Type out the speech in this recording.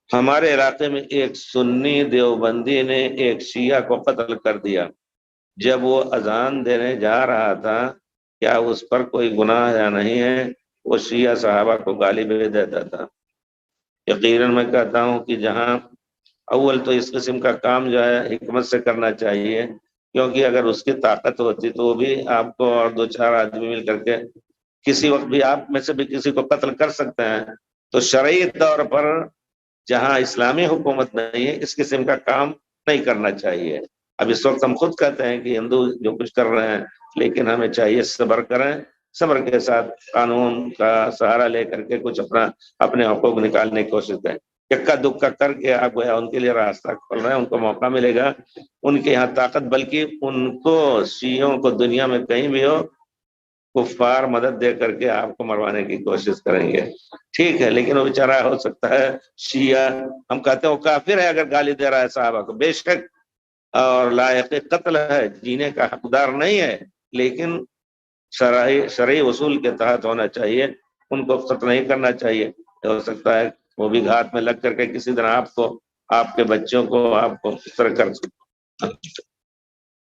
ہمارے علاقے میں ایک سنی دیوبندی نے ایک شیعہ کو قتل کر دیا جب وہ اذان دینے جا رہا تھا، کیا اس پر کوئی گناہ یا نہیں ہے؟ وہ شیعہ صحابہ کو گالی بھی دیتا تھا۔ یقیناً میں کہتا ہوں کہ جہاں اول تو اس قسم کا کام جو ہے حکمت سے کرنا چاہیے، کیونکہ اگر اس کی طاقت ہوتی تو وہ بھی آپ کو اور دو چار آدمی مل کر کے کسی وقت بھی آپ میں سے بھی کسی کو قتل کر سکتے ہیں۔ تو شرعی طور پر جہاں اسلامی حکومت نہیں ہے اس قسم کا کام نہیں کرنا چاہیے۔ اب اس وقت ہم خود کہتے ہیں کہ ہندو جو کچھ کر رہے ہیں، لیکن ہمیں چاہیے صبر کریں، صبر کے ساتھ قانون کا سہارا لے کر کے کچھ اپنے حقوق نکالنے کی کوشش کریں۔ اکا دکا کر کے آپ گویا ان کے لیے راستہ کھول رہے ہیں، ان کو موقع ملے گا، ان کے یہاں طاقت، بلکہ ان کو شیعوں کو دنیا میں کہیں بھی ہو کفار مدد دے کر کے آپ کو مروانے کی کوشش کریں گے۔ ٹھیک ہے، لیکن وہ بیچارہ ہو سکتا ہے شیعہ، ہم کہتے ہیں وہ کافر ہے اگر گالی دے رہا ہے صحابہ کو، بے شک، اور لائق قتل ہے، جینے کا حقدار نہیں ہے، لیکن شرعی اصول کے تحت ہونا چاہیے، ان کو قتل نہیں کرنا چاہیے۔ ہو سکتا ہے وہ بھی گھات میں لگ کر کے کسی طرح آپ کو، آپ کے بچوں کو، آپ کو اس طرح کر سکتے۔